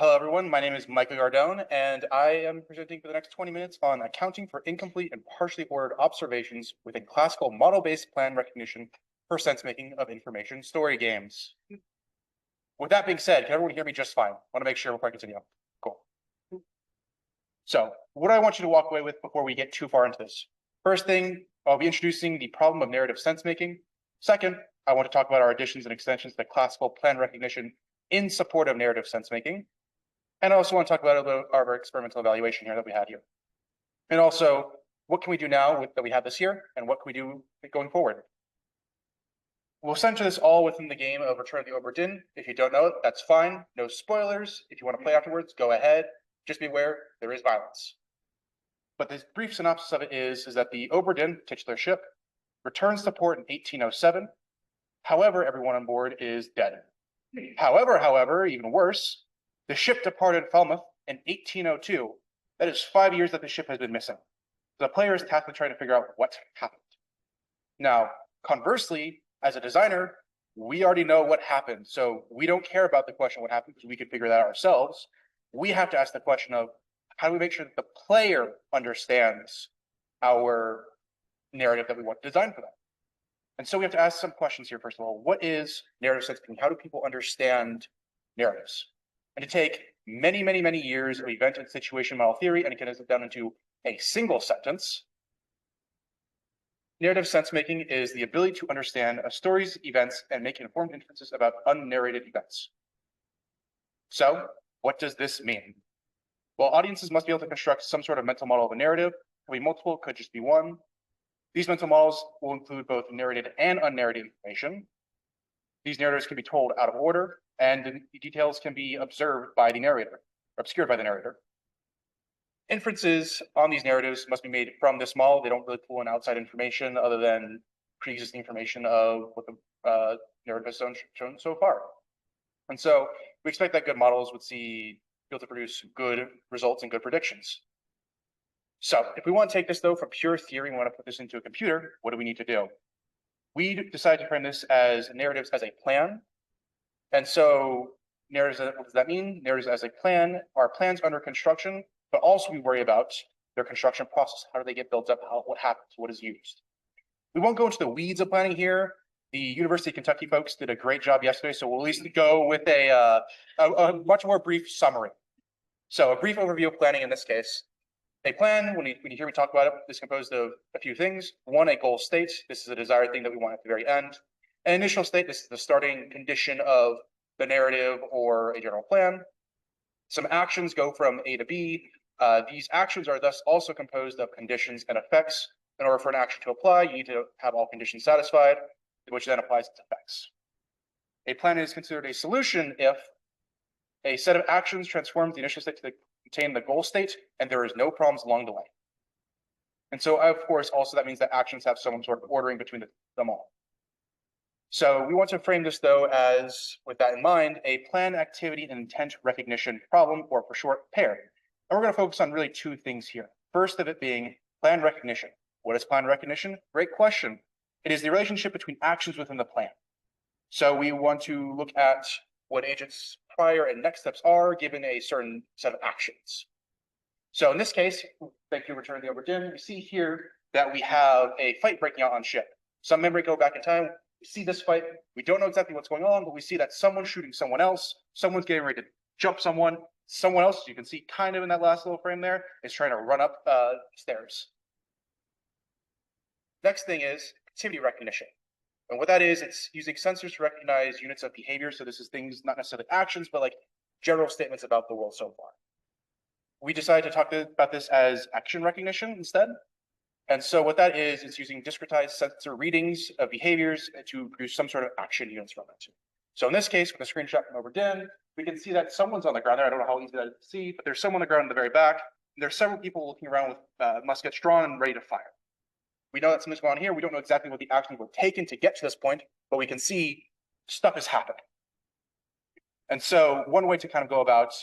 Hello, everyone. My name is Mica Gardone, and I am presenting for the next 20 minutes on accounting for incomplete and partially ordered observations within classical model-based plan recognition for sense-making of information story games. With that being said, can everyone hear me just fine? I want to make sure before I continue. Cool. So what do I want you to walk away with before we get too far into this? First thing, I'll be introducing the problem of narrative sense-making. Second, I want to talk about our additions and extensions to classical plan recognition in support of narrative sense-making. And I also want to talk about a little bit of our experimental evaluation here that we had here. And also, what can we do now that we have this year, and what can we do going forward? We'll center this all within the game of Return of the Obra Dinn. If you don't know it, that's fine. No spoilers. If you want to play afterwards, go ahead. Just be aware, there is violence. But the brief synopsis of it is that the Obra Dinn, titular ship, returns to port in 1807. However, everyone on board is dead. However, even worse, the ship departed Falmouth in 1802. That is 5 years that the ship has been missing. The player is tasked with trying to figure out what happened. Now, conversely, as a designer, we already know what happened. So we don't care about the question what happened because we can figure that out ourselves. We have to ask the question of how do we make sure that the player understands our narrative that we want to design for them? And so we have to ask some questions here. First of all, what is narrative sense-making? How do people understand narratives? And to take many, many, many years of event and situation model theory and condense it down into a single sentence, narrative sense-making is the ability to understand a story's events and make informed inferences about unnarrated events. So, what does this mean? Well, audiences must be able to construct some sort of mental model of a narrative. Could be multiple, could just be one. These mental models will include both narrated and unnarrated information. These narratives can be told out of order, and the details can be observed by the narrator, or obscured by the narrator. Inferences on these narratives must be made from this model. They don't really pull in outside information other than pre-existing information of what the narrative has shown so far. And so we expect that good models would be able to produce good results and good predictions. So if we want to take this, though, from pure theory, we want to put this into a computer, what do we need to do? We decided to frame this as narratives as a plan. And so narratives, what does that mean? Narratives as a plan are plans under construction, but also we worry about their construction process. How do they get built up? What happens? What is used? We won't go into the weeds of planning here. The University of Kentucky folks did a great job yesterday, so we'll at least go with a much more brief summary. So a brief overview of planning in this case. A plan, when you hear me talk about it, is composed of a few things. One, a goal state. This is a desired thing that we want at the very end. An initial state, this is the starting condition of the narrative or a general plan. Some actions go from A to B. These actions are thus also composed of conditions and effects. In order for an action to apply, you need to have all conditions satisfied, which then applies its effects. A plan is considered a solution if a set of actions transforms the initial state to contain the goal state, and there is no problems along the way. And so, of course, also that means that actions have some sort of ordering between them all. So we want to frame this, though, as, with that in mind, a plan, activity, and intent recognition problem, or for short, PAIR. And we're going to focus on really two things here. First of it being plan recognition. What is plan recognition? Great question. It is the relationship between actions within the plan. So we want to look at what agents' prior and next steps are given a certain set of actions. So in this case, thank you, Return of the Obra Dinn, we see here that we have a fight breaking out on ship. Some memory go back in time. We see this fight. We don't know exactly what's going on, but we see that someone's shooting someone else. Someone's getting ready to jump someone. Someone else, as you can see kind of in that last little frame there, is trying to run up stairs. Next thing is activity recognition. And what that is, it's using sensors to recognize units of behavior. So this is things, not necessarily actions, but like general statements about the world so far. We decided to talk about this as action recognition instead. And so what that is, it's using discretized sensor readings of behaviors to produce some sort of action units from it. So in this case, with a screenshot from Obra Dinn, we can see that someone's on the ground there. I don't know how easy that is to see, but there's someone on the ground in the very back. And there's several people looking around with muskets drawn and ready to fire. We know that something's going on here. We don't know exactly what the actions were taken to get to this point, but we can see stuff is happening. And so one way to kind of go about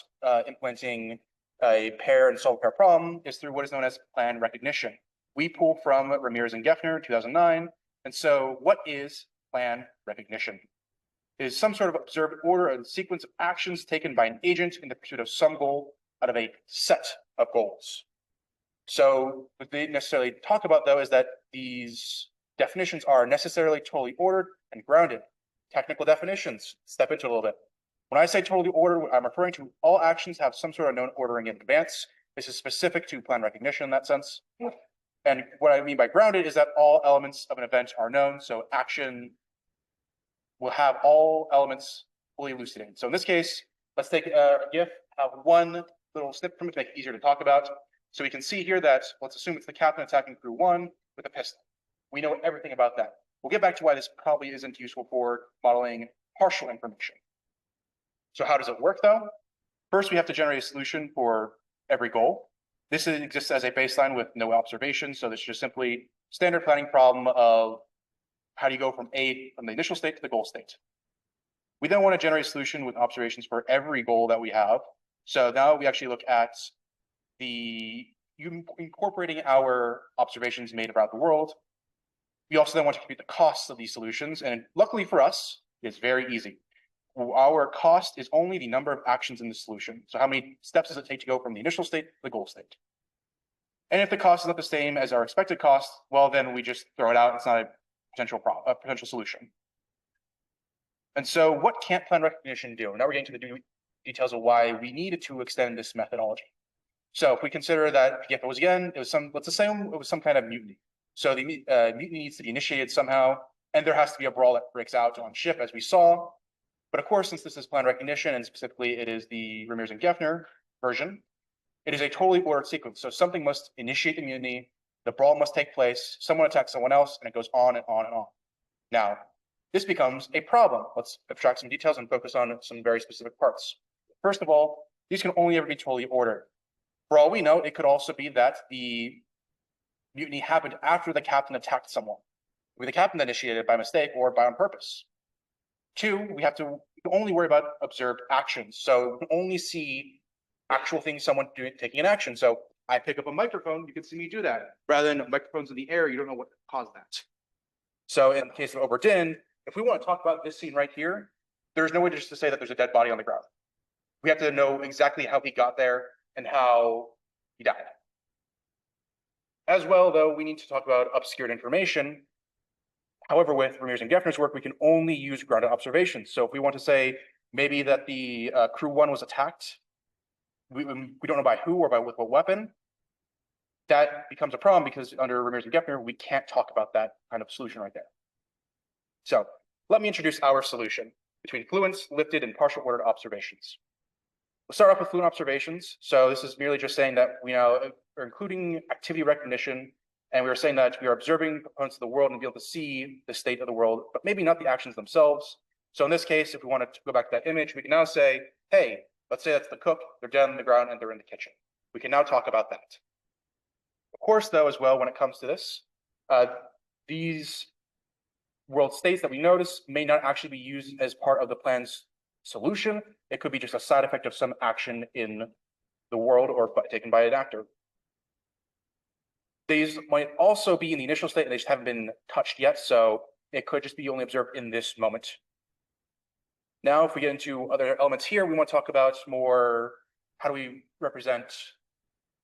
implementing a pair and solve a pair problem is through what is known as plan recognition. We pull from Ramirez and Geffner, 2009. And so what is plan recognition? is some sort of observed order and sequence of actions taken by an agent in the pursuit of some goal out of a set of goals. So what they necessarily talk about, though, is that these definitions are necessarily totally ordered and grounded. Technical definitions, step into it a little bit. When I say totally ordered, I'm referring to all actions have some sort of known ordering in advance. This is specific to plan recognition in that sense. And what I mean by grounded is that all elements of an event are known. So action will have all elements fully elucidated. So in this case, let's take a GIF, have one little snip from it to make it easier to talk about. So we can see here that, let's assume it's the captain attacking crew 1 with a pistol. We know everything about that. We'll get back to why this probably isn't useful for modeling partial information. So how does it work, though? First, we have to generate a solution for every goal. This exists as a baseline with no observations. So this is just simply standard planning problem of how do you go from the initial state to the goal state. We then want to generate a solution with observations for every goal that we have. So now we actually look at incorporating our observations made around the world. We also then want to compute the costs of these solutions. And luckily for us, it's very easy. Our cost is only the number of actions in the solution. So how many steps does it take to go from the initial state to the goal state? And if the cost is not the same as our expected cost, well, then we just throw it out. It's not a potential solution. And so what can't plan recognition do? Now we're getting to the details of why we needed to extend this methodology. So if we consider that if it was let's assume it was some kind of mutiny. So the mutiny needs to be initiated somehow, and there has to be a brawl that breaks out on ship, as we saw. But of course, since this is plan recognition, and specifically it is the Ramirez and Geffner version, it is a totally ordered sequence. So something must initiate the mutiny, the brawl must take place, someone attacks someone else, and it goes on and on and on. Now, this becomes a problem. Let's abstract some details and focus on some very specific parts. First of all, these can only ever be totally ordered. For all we know, it could also be that the mutiny happened after the captain attacked someone. Maybe the captain initiated it by mistake or by on purpose. Two, we can only worry about observed actions. So we can only see actual things someone taking an action. So I pick up a microphone, you can see me do that. Rather than microphones in the air, you don't know what caused that. So in the case of Oberdin, if we want to talk about this scene right here, there's no way just to say that there's a dead body on the ground. We have to know exactly how he got there and how he died. As well, though, we need to talk about obscured information. However, with Ramirez and Geffner's work, we can only use grounded observations. So if we want to say maybe that the crew 1 was attacked, we don't know by who or with what weapon, that becomes a problem because under Ramirez and Geffner, we can't talk about that kind of solution right there. So let me introduce our solution between fluence, lifted, and partial ordered observations. We'll start off with fluent observations. So this is merely just saying that we now are including activity recognition, and we are saying that we are observing components of the world and be able to see the state of the world, but maybe not the actions themselves. So in this case, if we want to go back to that image, we can now say, hey, let's say that's the cook, they're down on the ground and they're in the kitchen. We can now talk about that. Of course, though, as well, when it comes to this, these world states that we notice may not actually be used as part of the plan's solution. It could be just a side effect of some action in the world or taken by an actor. These might also be in the initial state and they just haven't been touched yet, so it could just be only observed in this moment. Now, if we get into other elements here, we want to talk about more how do we represent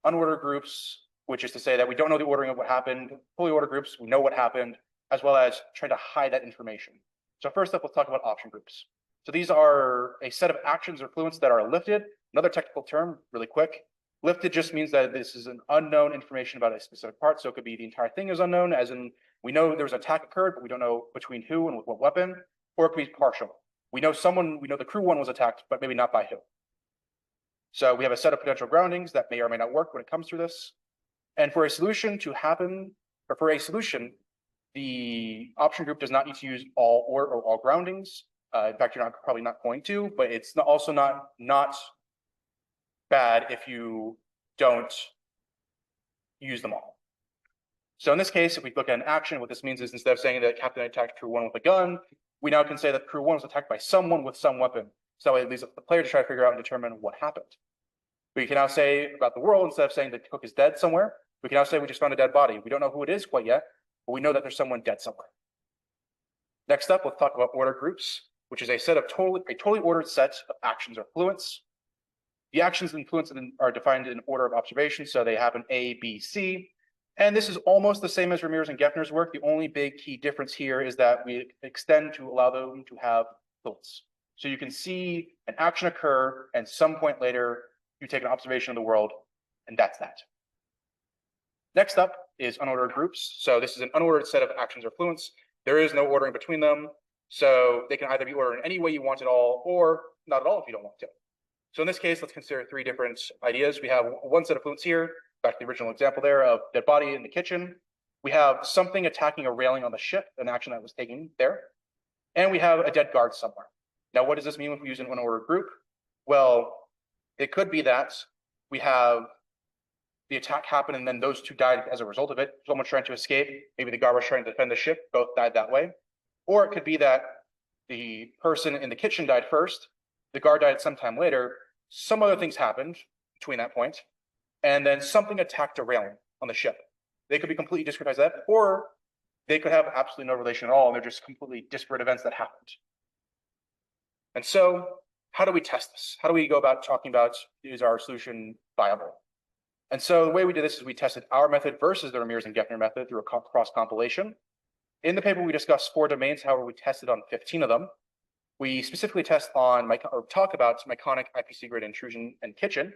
unordered groups, which is to say that we don't know the ordering of what happened. Fully ordered groups, we know what happened, as well as trying to hide that information. So first up, let's talk about option groups. So these are a set of actions or fluents that are lifted. Another technical term, really quick. Lifted just means that this is an unknown information about a specific part. So it could be the entire thing is unknown, as in we know there was an attack occurred, but we don't know between who and with what weapon, or it could be partial. We know the crew 1 was attacked, but maybe not by who. So we have a set of potential groundings that may or may not work when it comes through this. And for a solution to happen, or for a solution, the option group does not need to use all or all groundings. In fact, you're probably not going to, but it's also not bad if you don't use them all. So in this case, if we look at an action, what this means is instead of saying that Captain attacked crew 1 with a gun, we now can say that crew 1 was attacked by someone with some weapon. So that way it leaves the player to try to figure out and determine what happened. We can now say about the world, instead of saying that the cook is dead somewhere, we can now say we just found a dead body. We don't know who it is quite yet, but we know that there's someone dead somewhere. Next up, let's talk about order groups, which is a totally ordered set of actions or fluents. The actions and fluents are defined in order of observation, so they happen A, B, C. And this is almost the same as Ramirez and Geffner's work. The only big key difference here is that we extend to allow them to have fluents. So you can see an action occur, and some point later, you take an observation of the world, and that's that. Next up is unordered groups. So this is an unordered set of actions or fluents. There is no ordering between them. So they can either be ordered in any way you want at all, or not at all if you don't want to. So in this case, let's consider three different ideas. We have one set of fluents here, back to the original example there of dead body in the kitchen. We have something attacking a railing on the ship, an action that was taken there. And we have a dead guard somewhere. Now, what does this mean if we use an unordered group? Well, it could be that we have the attack happen and then those two died as a result of it. Someone's trying to escape. Maybe the guard was trying to defend the ship. Both died that way. Or it could be that the person in the kitchen died first. The guard died sometime later. Some other things happened between that point. And then something attacked a railing on the ship. They could be completely discretized as that, or they could have absolutely no relation at all, and they're just completely disparate events that happened. And so, how do we test this? How do we go about talking about, is our solution viable? And so the way we did this is we tested our method versus the Ramirez and Geffner method through a cross-compilation. In the paper, we discussed 4 domains. However, we tested on 15 of them. We specifically talk about Myconic, IPC grid, intrusion, and kitchen.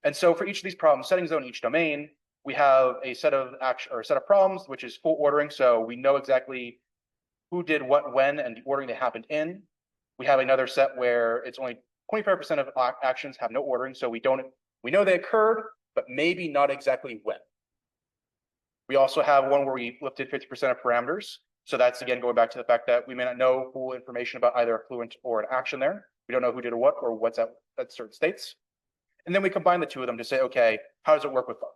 And so for each of these problems, setting zone each domain, we have a set of problems, which is full ordering. So we know exactly who did what when and the ordering they happened in. We have another set where it's only 25% of actions have no ordering. So we know they occurred, but maybe not exactly when. We also have one where we lifted 50% of parameters. So that's, again, going back to the fact that we may not know full information about either a fluent or an action there. We don't know who did what or what's at certain states. And then we combine the two of them to say, okay, how does it work with both?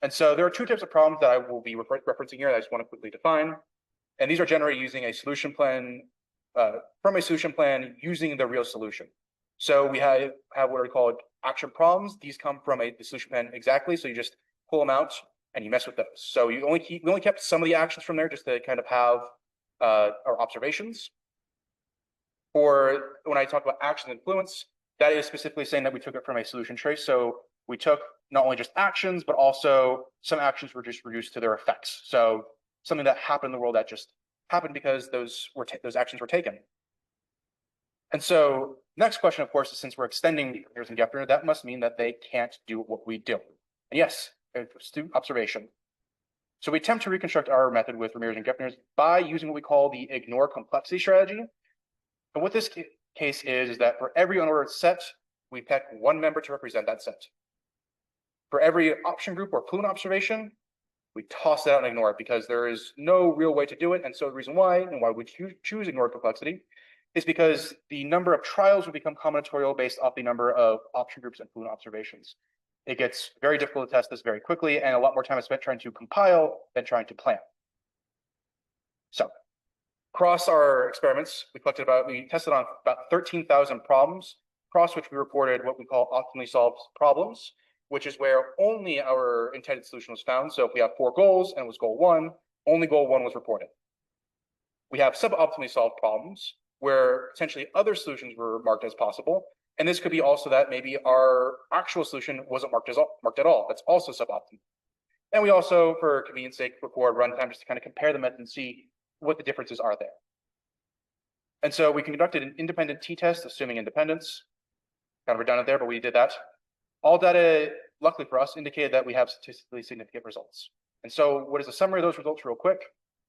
And so there are 2 types of problems that I will be referencing here that I just want to quickly define. And these are generated using a solution plan, from a solution plan using the real solution. So we have what are called action problems. These come from the solution plan exactly. So you just pull them out and you mess with those. So we only kept some of the actions from there just to kind of have our observations. Or when I talk about action influence, that is specifically saying that we took it from a solution trace. So we took not only just actions, but also some actions were just reduced to their effects. So something that happened in the world that just happened because those actions were taken. And so next question, of course, is since we're extending the Ramirez and Geffner, that must mean that they can't do what we do. And yes, it's through observation. So we attempt to reconstruct our method with Ramirez and Geffner by using what we call the ignore complexity strategy. And what this case is that for every unordered set, we pick one member to represent that set. For every option group or fluent observation, we toss it out and ignore it because there is no real way to do it. And so the reason why we choose ignore complexity is because the number of trials will become combinatorial based off the number of option groups and fluent observations. It gets very difficult to test this very quickly, and a lot more time is spent trying to compile than trying to plan. So across our experiments, we tested on about 13,000 problems, across which we reported what we call optimally solved problems, which is where only our intended solution was found. So if we have 4 goals and it was goal 1, only goal 1 was reported. We have suboptimally solved problems where potentially other solutions were marked as possible. And this could be also that maybe our actual solution wasn't marked at all. That's also suboptimal. And we also, for convenience sake, record runtime just to kind of compare the method and see what the differences are there. And so we conducted an independent t-test, assuming independence. Kind of redundant there, but we did that. All data, luckily for us, indicated that we have statistically significant results. And so what is a summary of those results real quick?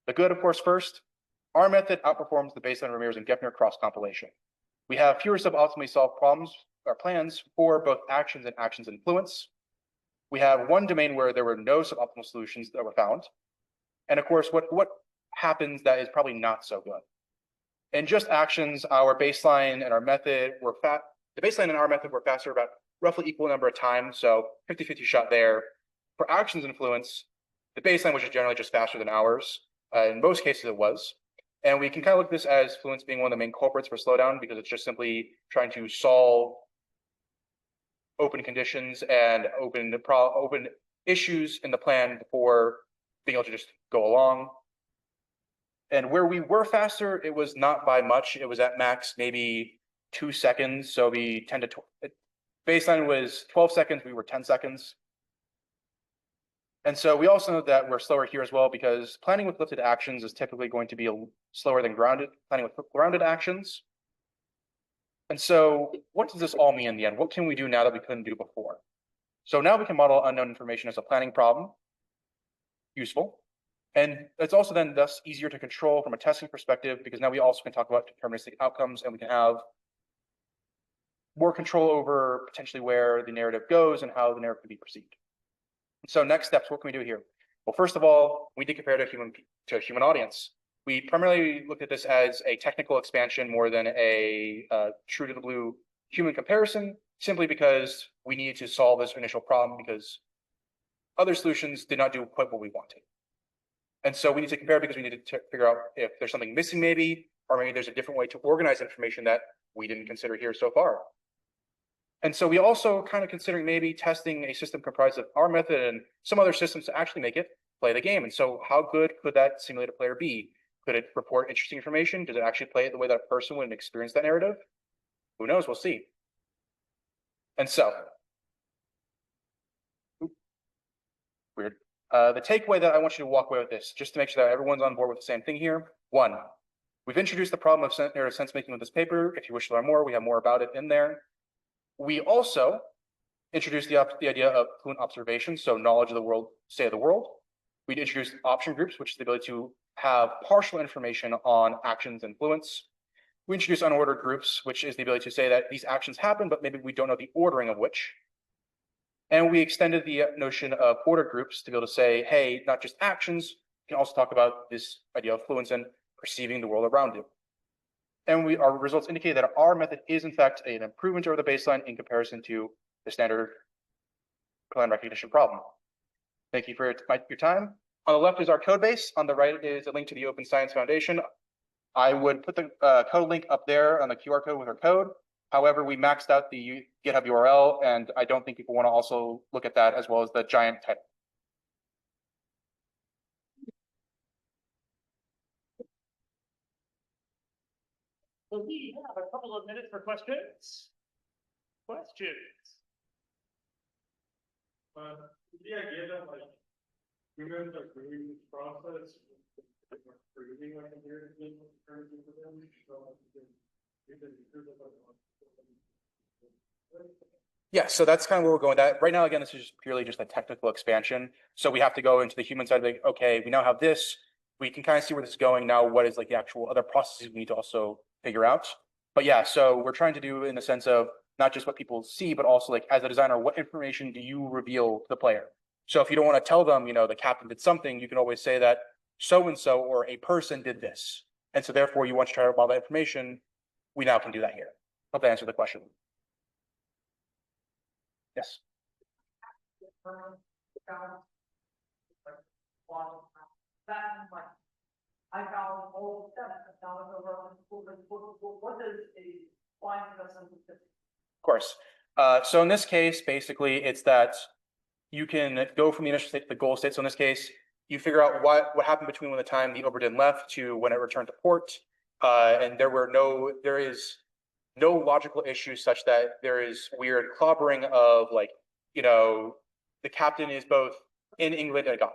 The good, of course, first. Our method outperforms the baseline Ramirez and Geffner cross-compilation. We have fewer suboptimally solved problems or plans for both actions and actions influence. We have one domain where there were no suboptimal solutions that were found. And of course, what happens that is probably not so good. In just actions, our baseline and our method were the baseline and our method were faster about roughly equal number of times, so 50-50 shot there. For actions influence, the baseline was generally just faster than ours. In most cases, it was. And we can kind of look at this as fluence being one of the main culprits for slowdown because it's just simply trying to solve open conditions and open issues in the plan before being able to just go along. And where we were faster, it was not by much. It was at max maybe 2 seconds. So we 10 to 12. Baseline was 12 seconds. We were 10 seconds. And so we also know that we're slower here as well because planning with lifted actions is typically going to be slower than planning with grounded actions. And so what does this all mean in the end? What can we do now that we couldn't do before? So now we can model unknown information as a planning problem. Useful. And it's also then thus easier to control from a testing perspective because now we also can talk about deterministic outcomes and we can have more control over potentially where the narrative goes and how the narrative can be perceived. So next steps, what can we do here? Well, first of all, we need to compare to a human audience. We primarily looked at this as a technical expansion more than a true to the blue human comparison, simply because we needed to solve this initial problem because other solutions did not do quite what we wanted. And so we need to compare because we need to figure out if there's something missing maybe, or maybe there's a different way to organize information that we didn't consider here so far. And so we also kind of considering maybe testing a system comprised of our method and some other systems to actually make it play the game. And so how good could that simulated player be? Could it report interesting information? Does it actually play it the way that a person would experience that narrative? Who knows? We'll see. And so, weird. The takeaway that I want you to walk away with this, just to make sure that everyone's on board with the same thing here. One, we've introduced the problem of narrative sense making with this paper. If you wish to learn more, we have more about it in there. We also introduced the idea of fluent observation, so knowledge of the world, state of the world. We introduced option groups, which is the ability to have partial information on actions and fluence. We introduced unordered groups, which is the ability to say that these actions happen, but maybe we don't know the ordering of which. And we extended the notion of ordered groups to be able to say, hey, not just actions, we can also talk about this idea of fluence and perceiving the world around you. And our results indicate that our method is, in fact, an improvement over the baseline in comparison to the standard plan recognition problem. Thank you for your time. On the left is our code base. On the right is a link to the Open Science Foundation. I would put the code link up there on the QR code with our code. However, we maxed out the GitHub URL, and I don't think people want to also look at that as well as the giant title. So we have a couple of minutes for questions. The idea that like humans are doing this process, creating like a very different currency for them, Yeah, so that's kind of where we're going with that. Right now, again, this is purely just a technical expansion. So we have to go into the human side, like, okay, we now have this. We can kind of see where this is going. Now, what is like the actual other processes we need to also figure out? But yeah, so we're trying to do in the sense of not just what people see, but also like as a designer, what information do you reveal to the player? So if you don't want to tell them, you know, the captain did something, you can always say that so-and-so or a person did this. And so therefore you want to try to model that information. We now can do that here. Hope that answered the question. Yes. I found all $7 over what is a blind person? Of course. So in this case, basically, it's that you can go from the initial state to the goal state. So in this case, you figure out what happened between when the time the Oberdin left to when it returned to port. And there is no logical issue such that there is weird clobbering of like, you know, the captain is both in England and gone.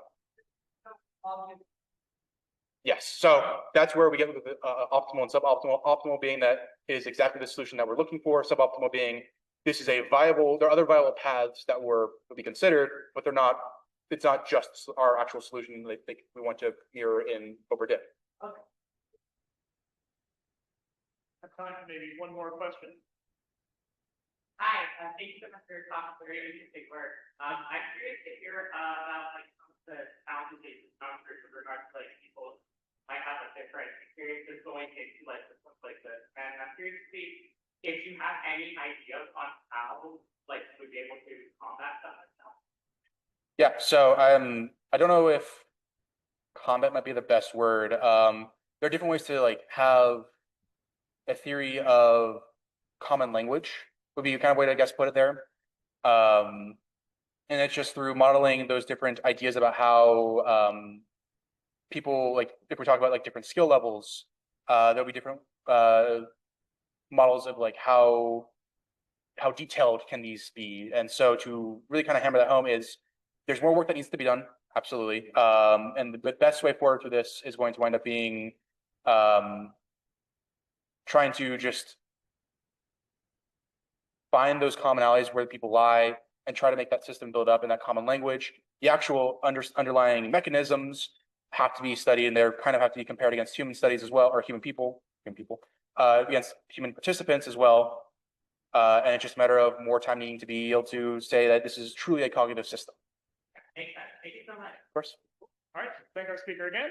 Yes, so that's where we get with the optimal and suboptimal. Optimal being that it is exactly the solution that we're looking for. Suboptimal being this is a viable, there are other viable paths that would be considered, but they're not, it's not just our actual solution that we want to mirror in Oberdin. Okay. I have time for maybe one more question. Hi, thank you so much for your talk. Very interesting work. I'm curious to hear about like some of the challenges that you encountered with regards to like people might have a different experiences going into like something like this. And I'm curious to see if you have any ideas on how like you would be able to combat that. Yeah, so I don't know if combat might be the best word. There are different ways to like have a theory of common language would be kind of way to, I guess, put it there. And it's just through modeling those different ideas about how people, like, if we're talking about like different skill levels, there'll be different models of like how detailed can these be. And so to really kind of hammer that home is there's more work that needs to be done. Absolutely. And the best way forward through this is going to wind up being trying to just find those commonalities where people lie and try to make that system build up in that common language. The actual underlying mechanisms have to be studied, and they're kind of have to be compared against human studies as well, or human people, against human participants as well. And it's just a matter of more time needing to be able to say that this is truly a cognitive system. Thank you so much. Of course. All right, thank our speaker again.